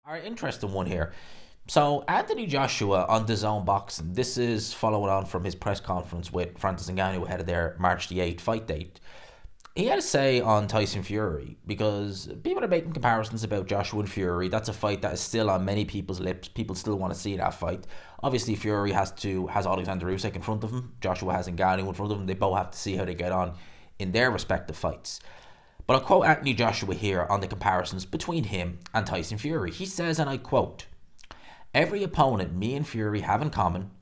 All right, interesting one here. So Anthony Joshua on the Zone Boxing. This is following on from his press conference with Francis Ngannou ahead of their March the 8th fight date. He had a say on Tyson Fury because people are making comparisons about Joshua and Fury. That's a fight that is still on many people's lips. People still want to see that fight. Obviously, Fury has Alexander Usyk in front of him. Joshua has Ngannou in front of him. They both have to see how they get on in their respective fights. But I'll quote Anthony Joshua here on the comparisons between him and Tyson Fury. He says, and I quote, "Every opponent me and Fury have in common,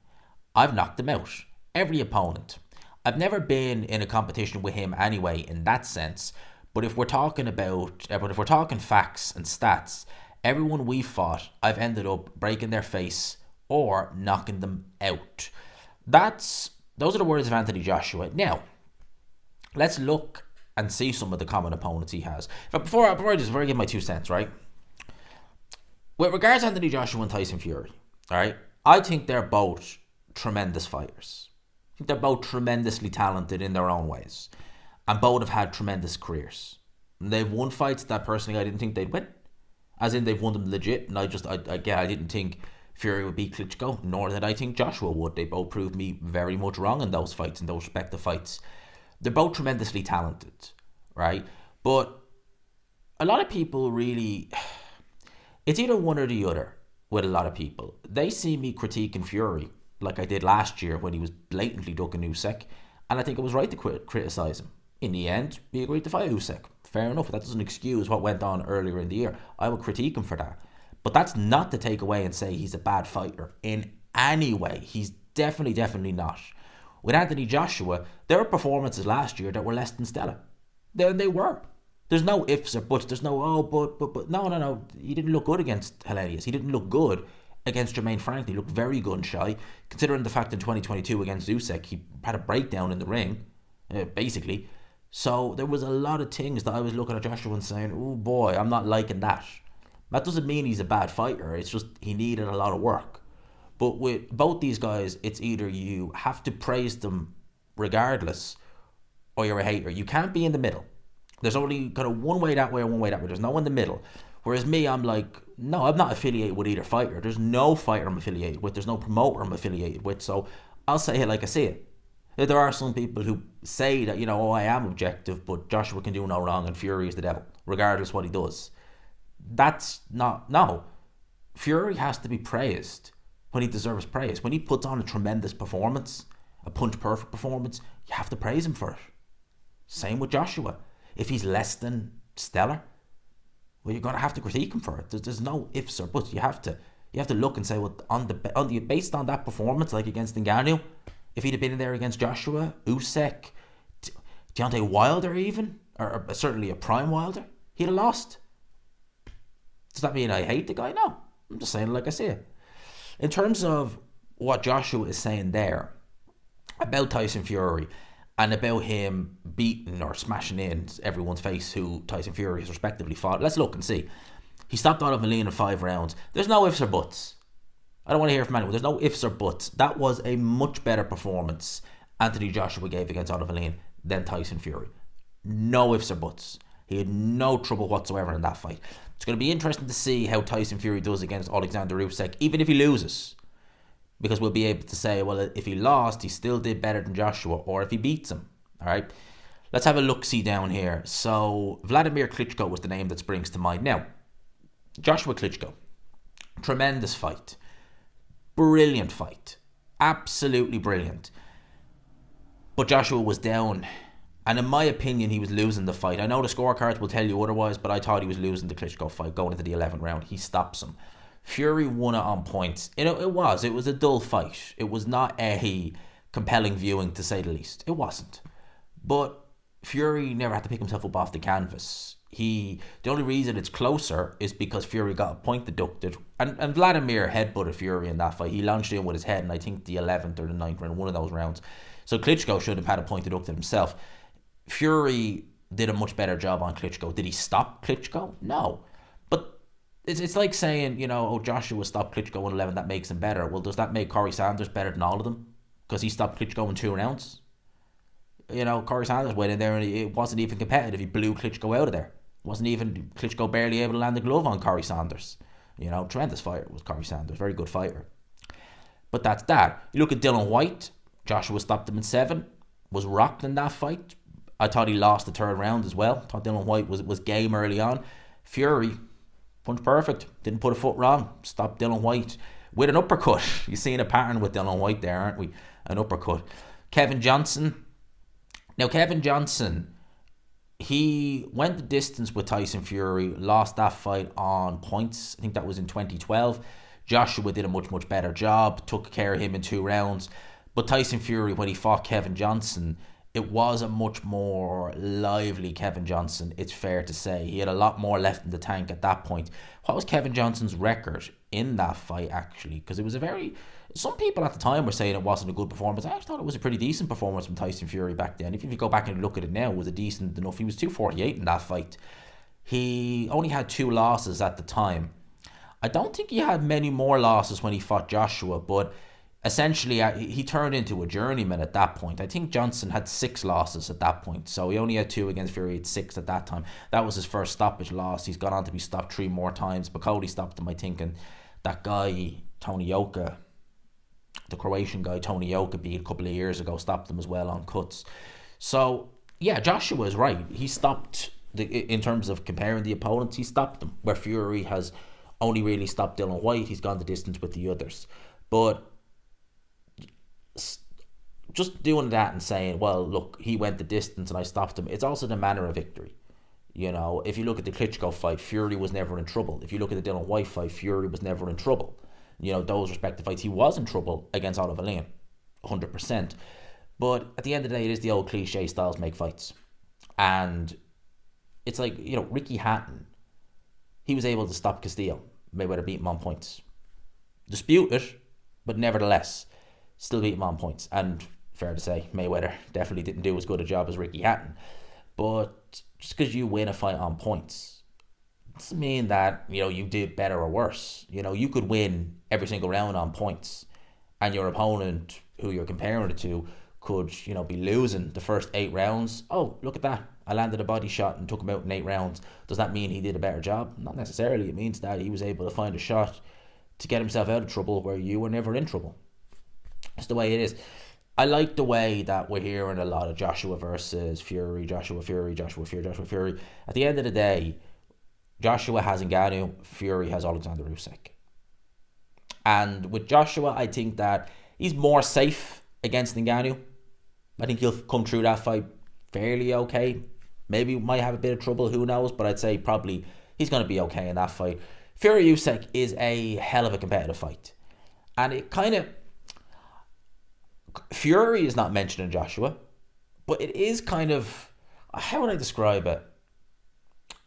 I've knocked him out. Every opponent. I've never been in a competition with him anyway in that sense. But if we're talking facts and stats, everyone we fought, I've ended up breaking their face or knocking them out." Those are the words of Anthony Joshua. Now, let's look and see some of the common opponents he has. But before I give my 2 cents, right? With regards to Anthony Joshua and Tyson Fury, all right, I think they're both tremendous fighters. I think they're both tremendously talented in their own ways, and both have had tremendous careers. And they've won fights that personally I didn't think they'd win, as in they've won them legit. And I didn't think Fury would beat Klitschko, nor did I think Joshua would. They both proved me very much wrong in those fights, in those respective fights. They're both tremendously talented, right? But a lot of people really, it's either one or the other with a lot of people. They see me critiquing Fury like I did last year when he was blatantly ducking Usyk, and I think it was right to criticise him. In the end, he agreed to fight Usyk. Fair enough. That doesn't excuse what went on earlier in the year. I would critique him for that. But that's not to take away and say he's a bad fighter in any way. He's definitely not. With Anthony Joshua, there were performances last year that were less than stellar. They were. There's no ifs or buts. There's no, oh, but. No. He didn't look good against Helenius. He didn't look good against Jermaine Franklin. He looked very gun shy, considering the fact in 2022 against Usyk, he had a breakdown in the ring, basically. So there was a lot of things that I was looking at Joshua and saying, oh boy, I'm not liking that. That doesn't mean he's a bad fighter. It's just he needed a lot of work. But with both these guys, it's either you have to praise them regardless, or you're a hater. You can't be in the middle. There's only kind of one way that way or one way that way. There's no in the middle. Whereas me, I'm like, no, I'm not affiliated with either fighter. There's no fighter I'm affiliated with. There's no promoter I'm affiliated with. So I'll say it like I see it. There are some people who say that, oh, I am objective, but Joshua can do no wrong and Fury is the devil, regardless what he does. That's not, no. Fury has to be praised when he deserves praise. When he puts on a tremendous performance, a punch-perfect performance, you have to praise him for it. Same with Joshua. If he's less than stellar, well, you're going to have to critique him for it. There's no ifs or buts. You have to look and say, well, based on that performance, like against Ngannou, if he'd have been in there against Joshua, Usyk, Deontay Wilder even, or certainly a prime Wilder, he'd have lost. Does that mean I hate the guy? No. I'm just saying it like I see it. In terms of what Joshua is saying there about Tyson Fury and about him beating or smashing in everyone's face who Tyson Fury has respectively fought, let's look and see. He stopped Otto Wallin in 5 rounds. There's no ifs or buts. I don't want to hear from anyone. There's no ifs or buts. That was a much better performance Anthony Joshua gave against Otto Wallin than Tyson Fury. No ifs or buts. He had no trouble whatsoever in that fight. It's going to be interesting to see how Tyson Fury does against Alexander Usyk, even if he loses. Because we'll be able to say, well, if he lost, he still did better than Joshua, or if he beats him. All right? Let's have a look-see down here. So, Vladimir Klitschko was the name that springs to mind. Now, Joshua Klitschko. Tremendous fight. Brilliant fight. Absolutely brilliant. But Joshua was down. And in my opinion, he was losing the fight. I know the scorecards will tell you otherwise, but I thought he was losing the Klitschko fight going into the 11th round. He stops him. Fury won it on points. It was a dull fight. It was not a compelling viewing, to say the least. It wasn't. But Fury never had to pick himself up off the canvas. The only reason it's closer is because Fury got a point deducted. And Vladimir headbutted Fury in that fight. He launched in with his head in, I think, the 11th or the 9th round, one of those rounds. So Klitschko should have had a point deducted himself. Fury did a much better job on Klitschko. Did he stop Klitschko? No. But it's like saying, Joshua stopped Klitschko in 11, that makes him better. Well, does that make Corey Sanders better than all of them? Because he stopped Klitschko in 2 rounds? Corey Sanders went in there and it wasn't even competitive. He blew Klitschko out of there. Wasn't even Klitschko barely able to land a glove on Corey Sanders. Tremendous fighter was Corey Sanders, very good fighter. But that's that. You look at Dylan White, Joshua stopped him in 7, was rocked in that fight. I thought he lost the 3rd round as well. I thought Dylan White was game early on. Fury, punch perfect, didn't put a foot wrong, stopped Dylan White with an uppercut. You're seeing a pattern with Dylan White there, aren't we? An uppercut. Kevin Johnson. Now, Kevin Johnson, he went the distance with Tyson Fury, lost that fight on points. I think that was in 2012. Joshua did a much, much better job, took care of him in 2 rounds. But Tyson Fury, when he fought Kevin Johnson, it was a much more lively Kevin Johnson, it's fair to say. He had a lot more left in the tank at that point. What was Kevin Johnson's record in that fight, actually? Because it was a very... Some people at the time were saying it wasn't a good performance. I actually thought it was a pretty decent performance from Tyson Fury back then. If you go back and look at it now, it was a decent enough. He was 248 in that fight. He only had 2 losses at the time. I don't think he had many more losses when he fought Joshua, but essentially he turned into a journeyman at that point. I think Johnson had 6 losses at that point, so he only had 2 against Fury. He had 6 at that time. That was his first stoppage loss. He's gone on to be stopped 3 more times, but Cody stopped him, I think, and that guy Tony Yoka, the Croatian guy Tony Yoka, beat a couple of years ago, stopped him as well on cuts. So yeah, Joshua is right. He stopped in terms of comparing the opponents, he stopped them, where Fury has only really stopped Dylan White. He's gone the distance with the others. But just doing that and saying, well, look, he went the distance and I stopped him, it's also the manner of victory. If you look at the Klitschko fight, Fury was never in trouble. If you look at the Dylan White fight, Fury was never in trouble. Those respective fights, he was in trouble against Oliver Lane, 100%. But at the end of the day, it is the old cliche, styles make fights. And it's like, Ricky Hatton, he was able to stop Castillo. Mayweather beat him on points. Dispute it, but nevertheless, still beat him on points. And fair to say, Mayweather definitely didn't do as good a job as Ricky Hatton. But just because you win a fight on points doesn't mean that, you did better or worse. You could win every single round on points, and your opponent, who you're comparing it to, could, be losing the first 8 rounds. Oh, look at that. I landed a body shot and took him out in 8 rounds. Does that mean he did a better job? Not necessarily. It means that he was able to find a shot to get himself out of trouble where you were never in trouble. That's the way it is. I like the way that we're hearing a lot of Joshua versus Fury, Joshua Fury, Joshua Fury, Joshua Fury. At the end of the day, Joshua has Ngannou, Fury has Alexander Usyk. And with Joshua, I think that he's more safe against Ngannou. I think he'll come through that fight fairly okay. Maybe might have a bit of trouble, who knows, but I'd say probably he's going to be okay in that fight. Fury Usyk is a hell of a competitive fight. And it kind of... Fury is not mentioned in Joshua, but it is kind of... How would I describe it?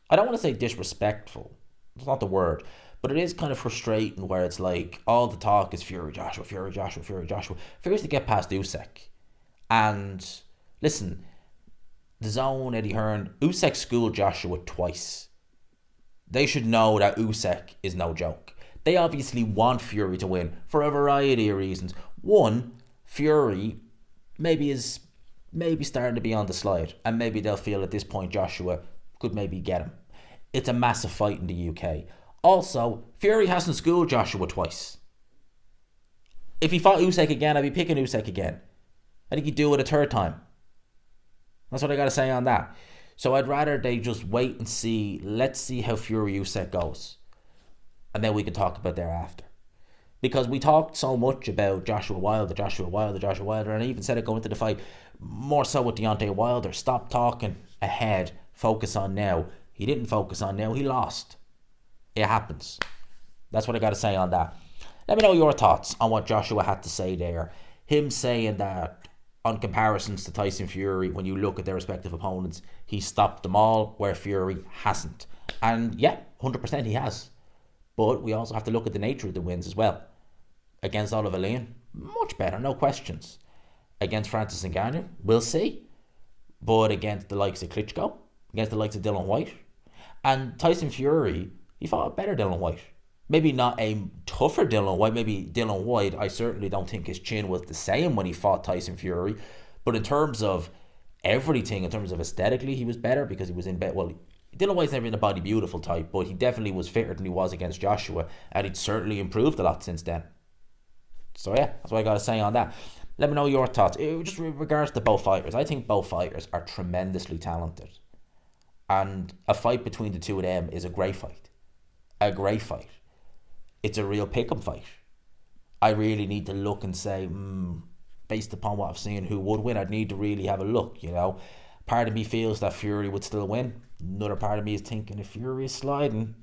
I don't want to say disrespectful. It's not the word. But it is kind of frustrating where it's like, all the talk is Fury, Joshua, Fury, Joshua, Fury, Joshua. Fury's to get past Usyk. And listen... The Zone, Eddie Hearn, Usyk schooled Joshua twice. They should know that Usyk is no joke. They obviously want Fury to win for a variety of reasons. One, Fury is starting to be on the slide, and maybe they'll feel at this point Joshua could maybe get him. It's a massive fight in the UK. Also, Fury hasn't schooled Joshua twice. If he fought Usyk again, I'd be picking Usyk again. I think he'd do it a 3rd time. That's what I got to say on that. So I'd rather they just wait and see. Let's see how Fury Usyk goes. And then we can talk about thereafter. Because we talked so much about Joshua Wilder, and I even said it going into the fight, more so with Deontay Wilder. Stop talking ahead. Focus on now. He didn't focus on now. He lost. It happens. That's what I got to say on that. Let me know your thoughts on what Joshua had to say there. Him saying that on comparisons to Tyson Fury, when you look at their respective opponents, he stopped them all, where Fury hasn't. And yeah, 100% he has. But we also have to look at the nature of the wins as well. Against Oliver Lane, much better, no questions. Against Francis Ngannou, we'll see. But against the likes of Klitschko, against the likes of Dylan White, and Tyson Fury, he fought a better Dylan White. Maybe not a tougher Dylan White. Maybe Dylan White, I certainly don't think his chin was the same when he fought Tyson Fury. But in terms of everything, in terms of aesthetically, he was better because he was in bed. Well, Dillian never been a body beautiful type, but he definitely was fitter than he was against Joshua, and he'd certainly improved a lot since then. So yeah, that's what I got to say on that. Let me know your thoughts. Just with regards to both fighters, I think both fighters are tremendously talented, and a fight between the two of them is a great fight. A great fight. It's a real pick'em fight. I really need to look and say, based upon what I've seen, who would win? I'd need to really have a look, you know. Part of me feels that Fury would still win. Another part of me is thinking if Fury is sliding,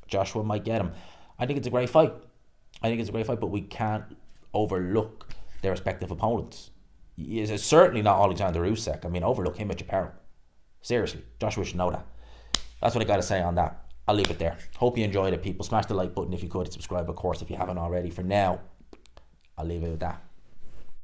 Joshua might get him. I think it's a great fight. But we can't overlook their respective opponents. It's certainly not Alexander Usyk. I mean, overlook him at your peril. Seriously, Joshua should know that. That's what I got to say on that. I'll leave it there. Hope you enjoyed it, people. Smash the like button if you could. Subscribe, of course, if you haven't already. For now, I'll leave it with that.